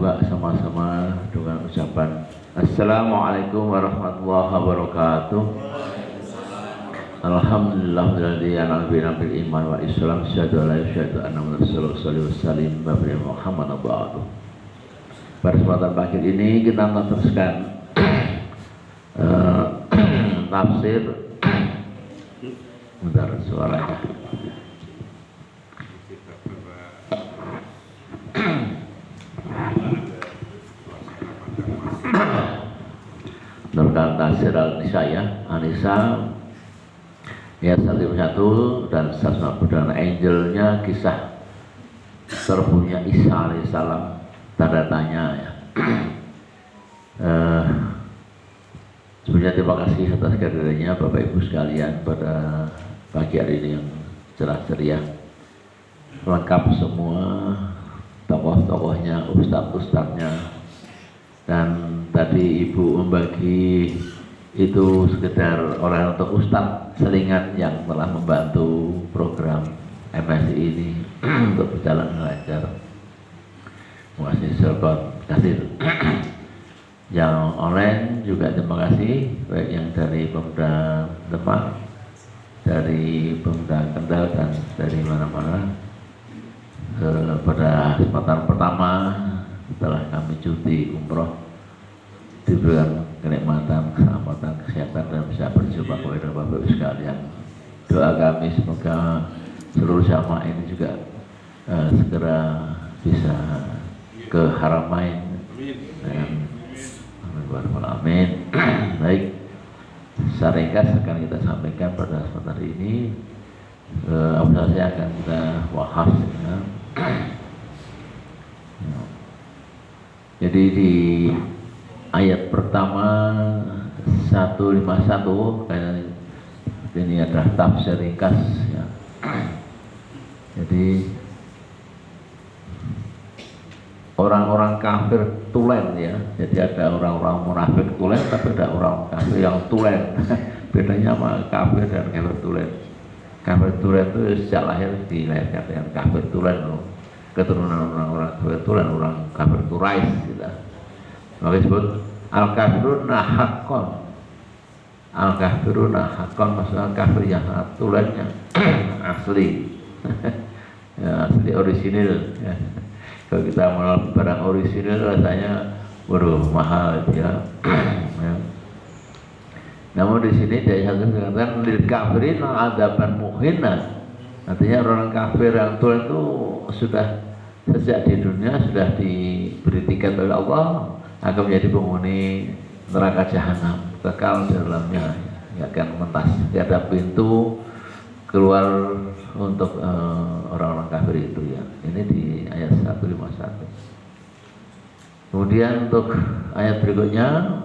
buka sama-sama dengan ucapan Assalamualaikum warahmatullahi wabarakatuh. Alhamdulillahilladzi an'ama bil iman wa islam syahadu la ilaha anna rasulullah sallallahu alaihi wasallam Muhammad ba'du. Pada kesempatan pagi ini kita meneruskan tafsir. Bentar suaranya. Meneruskan tafsir Al-Nisa ya, An-Nisa ayat 151 dan 150 dan angelnya kisah serbunya Isa alaihissalam, tanda tanya ya. Sebenarnya terima kasih atas kehadirannya Bapak Ibu sekalian pada pagi hari ini yang cerah ceria, lengkap semua tokoh-tokohnya, ustadz-ustadznya, dan tadi Ibu membagi itu sekedar orang untuk ustadz selingan yang telah membantu program MSI ini untuk berjalan lancar. Terima kasih sahabat kasih. Yang online juga terima kasih, baik yang dari Pemda Demak, dari Pemda Kendal dan dari mana-mana. Pada kesempatan pertama setelah kami cuti umroh diberikan kenikmatan, keselamatan, kesehatan dan bisa berjumpa kepada Bapak Ibu sekalian. Doa kami semoga seluruh jamaah ini juga segera bisa ke Haramain. Amin. Baik, secara ringkas akan kita sampaikan pada kesempatan hari ini. Apa saja akan kita bahas ya. Jadi di ayat pertama 151 karena ini adalah tafsir ringkas ya. Jadi orang-orang kafir tulen ya. Jadi ada orang-orang munafik tulen, tapi ada orang kafir yang tulen. Bedanya sama kafir dan kafir tulen. Kafir tulen itu sejak lahir dilahirkan dengan kafir tulen loh. Keturunan orang-orang kafir tulen, orang kafir Quraisy gitu. Maka disebut al-kafiruna haqqan. Al-kafiruna haqqan maksudnya kafir yang tulennya asli. Ya, asli orisinil ya. Kalau kita mau barang orisinil rasanya waduh mahal ya. Ya. Namun di sini dia dikatakan lil kafirin adzaban muhina. Artinya orang kafir yang tulen itu sudah sejak di dunia sudah diberi tiket oleh Allah akan menjadi penghuni neraka jahanam, kekal di dalamnya, ya akan mentas. Tidak ada pintu keluar untuk orang-orang kafir itu ya. Ini di ayat 151. Kemudian untuk ayat berikutnya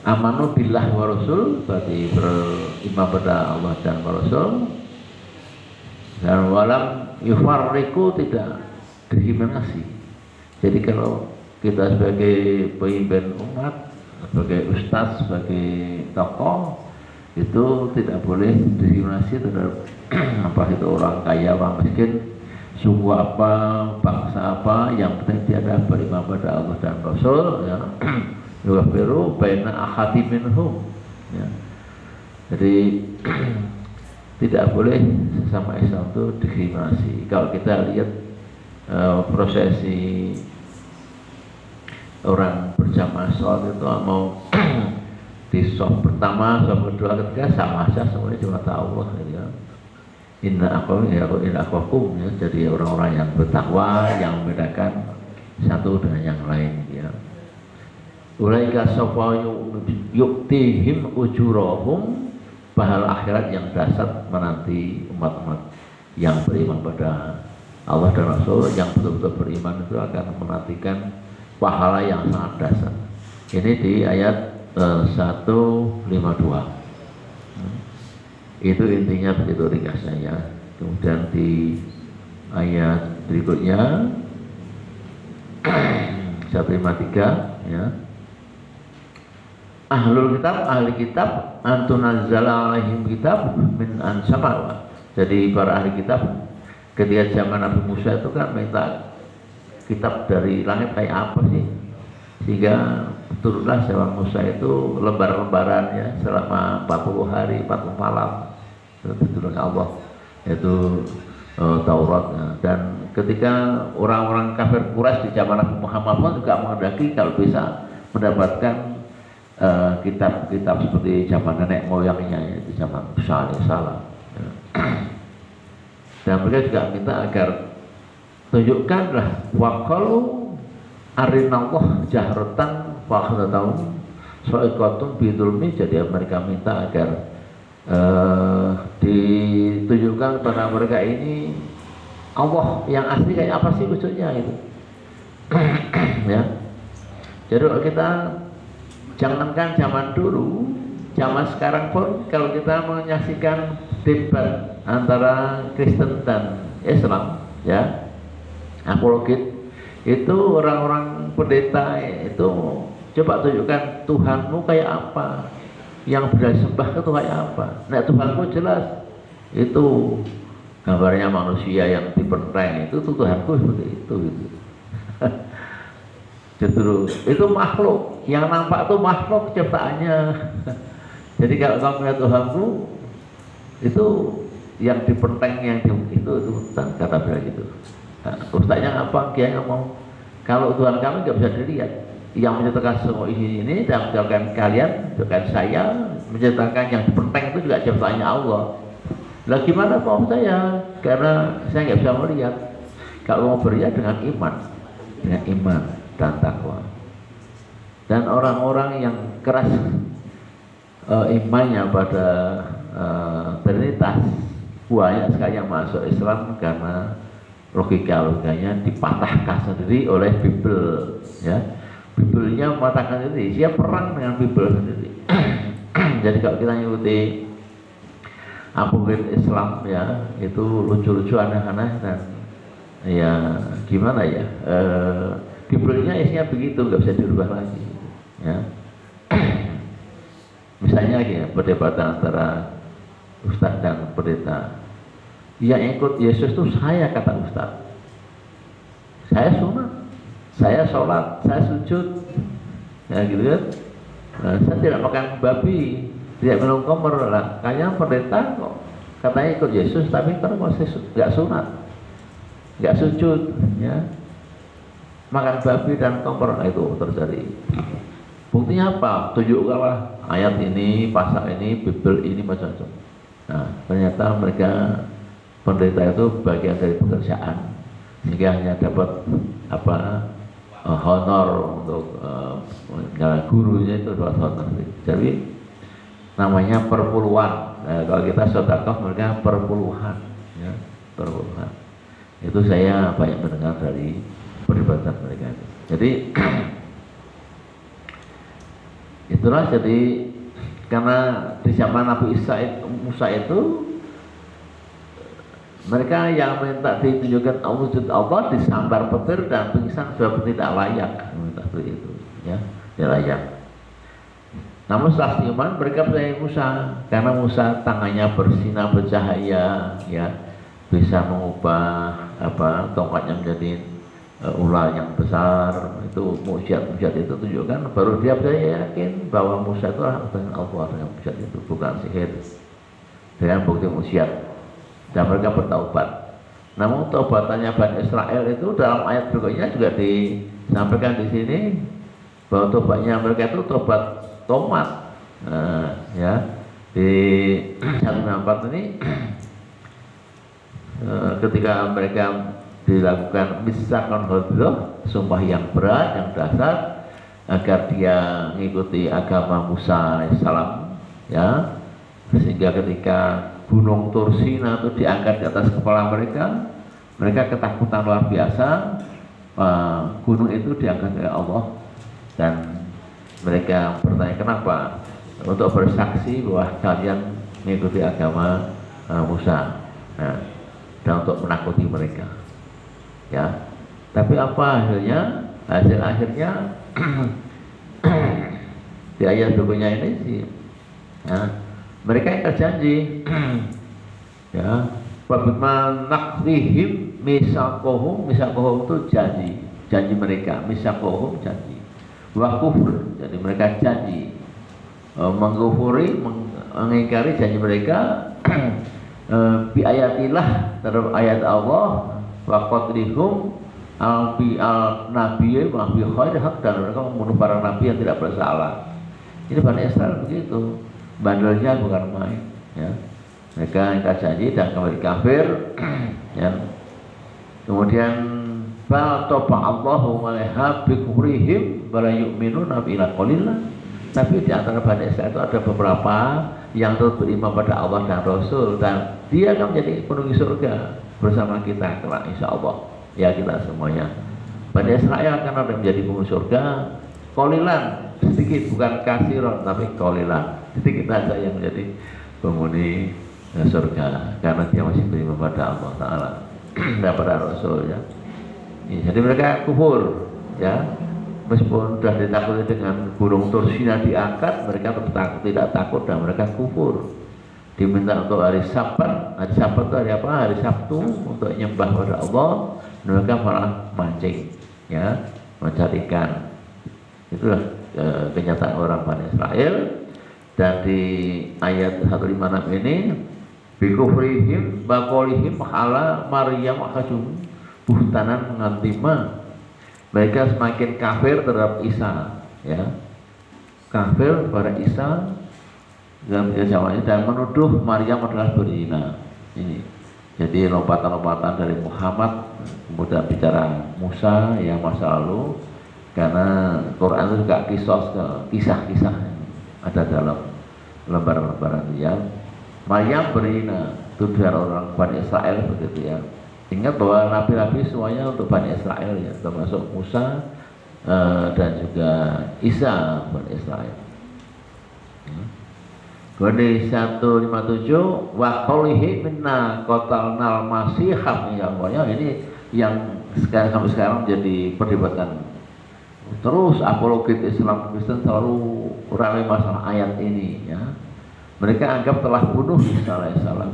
amanu billah wa rasul, berarti beriman pada Allah dan Rasul, dan walam yufarriqu, tidak diskriminasi. Jadi kalau kita sebagai pemimpin umat, sebagai ustadz, sebagai tokoh itu tidak boleh diskriminasi terhadap apa itu orang kaya, orang miskin, suku apa, bangsa apa, yang penting dia adalah beriman pada Allah dan Rasul ya. Yughfiru baina ahadi minhum ya. Jadi tidak boleh sesama Islam itu diskriminasi. Kalau kita lihat prosesi orang berjamaah sholat itu mau di shaf pertama, shaf kedua, ketiga sama saja, semuanya cuma Allah ya. Inna akhwakum ya. Jadi orang-orang yang bertakwa yang membedakan satu dengan yang lain ya. Ulaika sawfa yuktihim ujurahum, pahala akhirat yang dasar menanti umat-umat yang beriman pada Allah dan Rasul, yang betul-betul beriman itu akan menantikan pahala yang sangat dasar. Ini di ayat 152. Itu intinya begitu ringkasnya. Kemudian di ayat berikutnya 153 ya. Ahlul kitab, ahli kitab antunazzala alaihim kitab min ansamawa. Jadi para ahli kitab ketika zaman Nabi Musa itu kan minta kitab dari langit kayak apa sih, sehingga turunlah zaman Musa itu lembar-lembaran ya selama 40 hari 40 malam diturunkan Allah, yaitu Taurat. Dan ketika orang-orang kafir Quraisy di zaman Nabi Muhammad pun juga menghendaki kalau bisa mendapatkan kitab-kitab seperti zaman nenek moyangnya, yaitu zaman Musa alaihissalam. Dan mereka juga minta agar tunjukkanlah waqalu arinallah jahratan fakhdataum so'ikatun bidulmi. Jadi mereka minta agar ditunjukkan kepada mereka ini Allah yang asli kayak apa sih wujudnya itu. Ya. Jadi kalau kita jangankan zaman dulu, zaman sekarang pun kalau kita menyaksikan debat antara Kristen dan Islam, ya, apologet, itu orang-orang pendeta itu coba tunjukkan Tuhanmu kayak apa, yang bersembah itu kayak apa. Nah, Tuhanku jelas itu gambarnya manusia yang dipenteng, itu Tuhanku seperti itu gitu. Justru itu makhluk, yang nampak itu makhluk ciptaannya. Jadi kalau kamu melihat Tuhanku itu yang dipenteng, yang itu kata beliau gitu. Nah, ustaznya apa? Dia ngomong kalau Tuhan kami nggak bisa dilihat, yang menciptakan semua ini dan menciptakan kalian, menciptakan saya, menciptakan yang dipenteng itu juga ciptaannya Allah. Lah gimana mau saya? Karena saya nggak bisa melihat. Kalau mau beriman dengan iman dan takwa. Dan orang-orang yang keras imannya pada Trinitas, banyak sekali yang masuk Islam karena logikanya dipatahkan sendiri oleh Bible, ya. Bibelnya mematahkan sendiri, dia perang dengan Bible sendiri. Jadi kalau kita ngikuti apologet Islam, ya, itu lucu-lucu, aneh-aneh, dan ya gimana ya, Biblenya isinya begitu, nggak bisa dirubah lagi, ya. Misalnya ya, perdebatan antara Ustadz dan pendeta, yang ikut Yesus itu saya, kata Ustadz, saya sunat, saya sholat, saya sujud, ya gitu kan. Nah, saya tidak makan babi, tidak minum khamr. Lah, kayaknya pendeta kok katanya ikut Yesus, tapi kan masih nggak sunat, nggak sujud, ya, makan babi dan khamr. Nah, itu terjadi. Buktinya apa? Tunjukkanlah ayat ini, pasal ini, Bible ini, macam-macam. Nah, ternyata mereka pendeta itu bagian dari pekerjaan, sehingga hanya dapat honor untuk gurunya itu dapat honor. Jadi namanya perpuluhan. Nah, kalau kita sedekah, mereka perpuluhan, ya, perpuluhan. Itu saya banyak mendengar dari perdebatan mereka. Jadi itulah, jadi karena di zaman Nabi Musa itu mereka yang minta ditunjukkan wujud Allah disambar petir dan pingsan sebab tidak layak, minta seperti itu, ya, tidak layak. Namun setelah iman mereka percaya Musa, karena Musa tangannya bersinar bercahaya, ya, bisa mengubah tongkatnya menjadi ular yang besar. Itu mukjizat itu tunjukkan, baru dia percaya, yakin bahwa Musa itu adalah dengan Allah, dengan mukjizat itu, bukan sihir, dengan bukti mukjizat. Dan mereka bertaubat. Namun taubatannya Bani Israel itu dalam ayat berikutnya juga disampaikan di sini bahwa taubatnya mereka itu tomat. Ya, di 164 ini ketika mereka dilakukan misakon hodroh, sumpah yang berat, yang dasar, agar dia mengikuti agama Musa alaihissalam, ya, sehingga ketika Gunung Tursina itu diangkat di atas kepala mereka, mereka ketakutan luar biasa. Gunung itu diangkat oleh Allah, dan mereka bertanya kenapa, untuk bersaksi bahwa kalian mengikuti agama Musa, nah, dan untuk menakuti mereka, ya. Tapi apa hasilnya? Hasil akhirnya di ayat berikutnya ini sih, ya, mereka yang terjanji, ya, Bagaimana nakfihim misakohum itu janji mereka, misakohum janji, wa kufur, jadi mereka janji mengkufuri, mengingkari janji mereka bi ayatillah, terhadap ayat Allah, wa qatlihum al nabiyyi wa bi khairi haq, dan mereka membunuh para nabi yang tidak bersalah. Ini Bani Israel begitu, bandelnya bukan main, ya. Mereka ingkar janji dan kembali kafir, ya. Kemudian fa Allahu alaiha bi kufrihim wa la yu'minuna illa qalillah. Tapi di antara Bani Israel itu ada beberapa yang terus beriman pada Allah dan Rasul, dan dia akan menjadi penghuni surga bersama kita kelak insyaallah. Ya, kita semuanya Bani Israel akan ada menjadi penghuni surga, qalilan, sedikit, bukan kasiron tapi qalilan, sedikit saja yang menjadi penghuni surga karena dia masih beriman pada Allah Ta'ala dan pada Rasul, ya. Jadi mereka kufur, ya, meskipun sudah ditakuti dengan gunung Tursina diangkat, mereka tetap tidak takut dan mereka kufur. Diminta untuk hari Sabat itu hari apa? Hari Sabtu, untuk nyembah pada Allah, mereka malah mancing, ya, mencari ikan. Itulah kenyataan orang Bani Israel. Dan di ayat 156 ini, bikufrihim bakolihim ala Maryam akajum buhtanan ngantima, mereka semakin kafir terhadap Isa, ya, kafir kepada Isa dan menuduh Maryam adalah berzina. Ini jadi lompatan-lompatan dari Muhammad, kemudian bicara Musa yang masa lalu, karena Quran itu juga kisah-kisah ada dalam lembaran-lembaran dia. Maryam berzina, tuduhan orang Bani Israel begitu, ya. Ingat bahwa nabi-nabi semuanya untuk Bani Israel, ya, termasuk Musa dan juga Isa Bani Israel. Bani 157 wa qaulihi minna qatalnal masihah, ya, ini yang sampai sekarang menjadi perdebatan. Terus apologet Islam Kristen selalu ramai masalah ayat ini, ya. Mereka anggap telah bunuh Isa alaihissalam,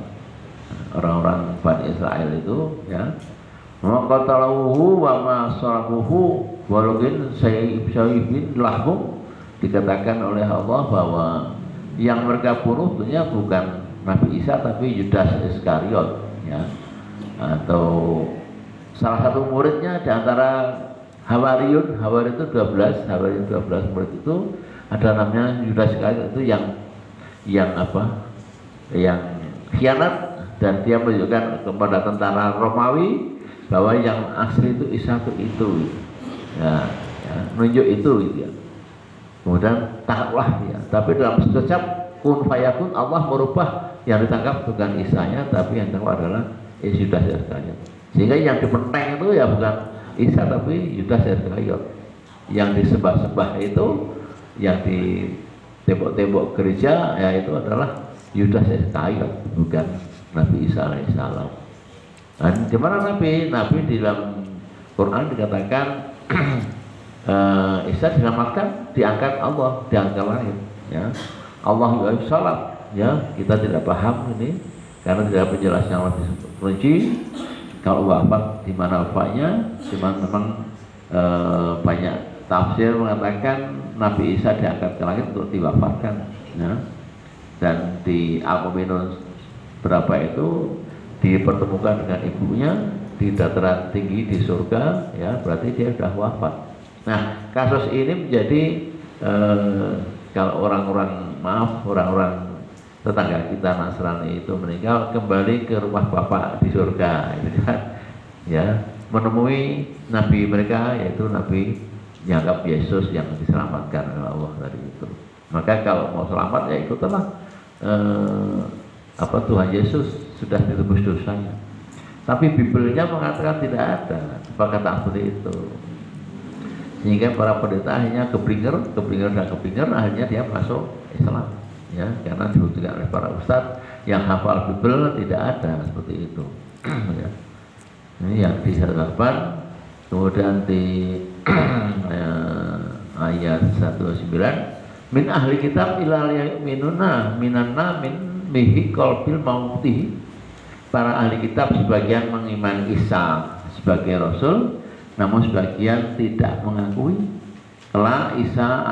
orang-orang Bani Israel itu, ya. Maqataluhu wa ma sarabuhu walakin sayyibin lahum, dikatakan oleh Allah bahwa yang mereka bunuh tentunya bukan Nabi Isa tapi Yudas Iskariot, ya, atau salah satu muridnya di antara Hawariyun itu 12 murid itu ada namanya Yudas Iskariot, itu yang apa? Yang khianat, dan dia menunjukkan kepada tentara Romawi bahwa yang asli itu Isa itu, ya, menunjuk itu, gitu, ya. Kemudian takutlah dia, tapi dalam sekejap kun fayakun Allah merubah yang ditangkap bukan Isanya tapi yang ditangkap adalah Yudas Iskariot, sehingga yang dipenteng itu ya bukan Isa tapi Yudas Iskariot. Yang disembah-sembah itu, yang di tembok-tembok gereja, ya, itu adalah Yudas Iskariot, bukan Nabi Isa alaihissalam. Dan di mana Nabi di dalam Quran dikatakan Isa diselamatkan, diangkat Allah, diangkat langit, ya. Allah salam, ya, kita tidak paham ini karena tidak penjelasan yang lebih rinci. Kalau wafat di mana wafatnya, cuma memang banyak tafsir mengatakan Nabi Isa diangkat ke langit untuk diwafatkan, ya. Dan di Al-Mu'minun berapa itu dipertemukan dengan ibunya di dataran tinggi di surga, ya, berarti dia sudah wafat. Nah, kasus ini menjadi kalau orang-orang tetangga kita Nasrani itu meninggal, kembali ke rumah bapak di surga, gitu kan, ya, menemui nabi mereka, yaitu Nabi dianggap Yesus yang diselamatkan oleh Allah tadi itu. Maka kalau mau selamat, ya ikutlah Tuhan Yesus sudah ditebus dosanya. Tapi Bibelnya mengatakan tidak ada perkataan seperti itu, sehingga para pendeta akhirnya keblinger, akhirnya dia masuk Islam, ya, karena dibuktikan oleh para ustadz yang hafal Bibel tidak ada seperti itu. Ya. Ini yang di 108, kemudian di ayat 109, min ahli kitab ilal yu'minuna minanna min mihi qalbil mauti, para ahli kitab sebagian mengimani Isa sebagai Rasul, namun sebagian tidak mengakui kelak Isa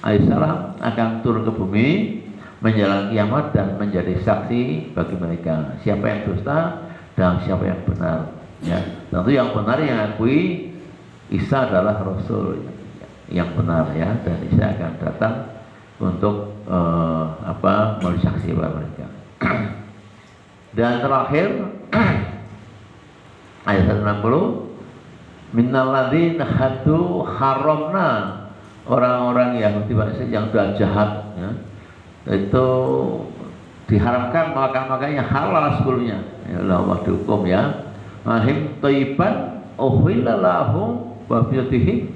alaihissalam akan turun ke bumi menjelang kiamat dan menjadi saksi bagi mereka siapa yang dusta dan siapa yang benar. Ya, tentu yang benar yang akui Isa adalah Rasul yang benar ya, dan Isa akan datang untuk menjadi saksi bagi mereka. Dan terakhir ayat 160, minnal ladzina hadu haramna, orang-orang yang sudah jahat ya, itu diharamkan makan-makannya halal sebelumnya ya, Allah dihukum ya, mahim thayyiban uhilla lahum wa biyadihi,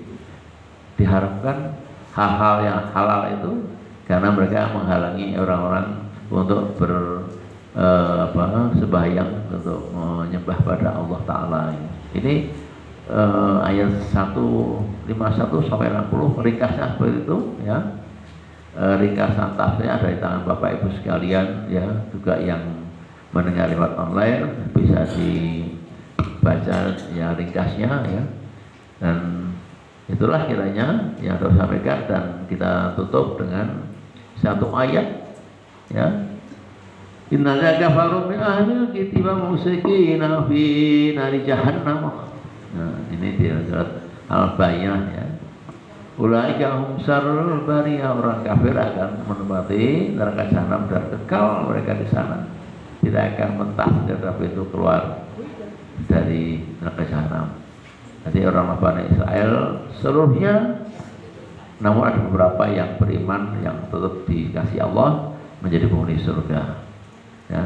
diharamkan hal-hal yang halal itu karena mereka menghalangi orang-orang untuk sembahyang untuk menyembah pada Allah Ta'ala. Ini ayat 151 sampai 60 ringkasnya seperti itu ya. Ringkasan tafsirnya ada di tangan Bapak Ibu sekalian ya, juga yang mendengar lewat online bisa dibaca ya ringkasnya ya. Dan itulah kiranya yang harus sampaikan, dan kita tutup dengan satu ayat ya. Innal kafaru min ahlil kitabi musyrikin fi nari jahannam. Nah, ini di surat Al-Bayyinah ya. Ulaika hum syarrul bariyah, orang kafir akan menempati neraka jahanam dan kekal mereka di sana. Tidak akan mentah dari itu keluar dari neraka jahanam. Jadi orang Bani Israel seluruhnya, namun ada beberapa yang beriman yang tetap dikasih Allah menjadi penghuni surga. Ya,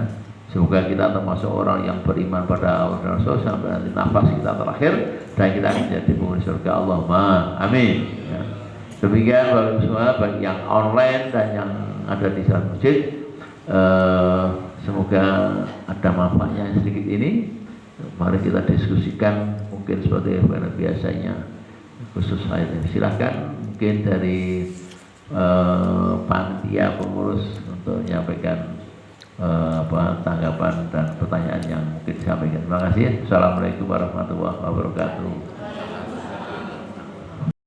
semoga kita termasuk orang yang beriman pada Allah dan Rasul sampai nanti nafas kita terakhir dan kita akan menjadi penghuni surga. Allahumma amin. Ya. Demikian Bapak semua, bagi yang online dan yang ada di dalam masjid, semoga ada manfaatnya sedikit ini. Mari kita diskusikan mungkin seperti biasanya khusus saya. Silahkan mungkin dari panitia pengurus untuk menyampaikan tanggapan dan pertanyaan yang mungkin disampaikan. Terima kasih. Assalamualaikum warahmatullahi wabarakatuh.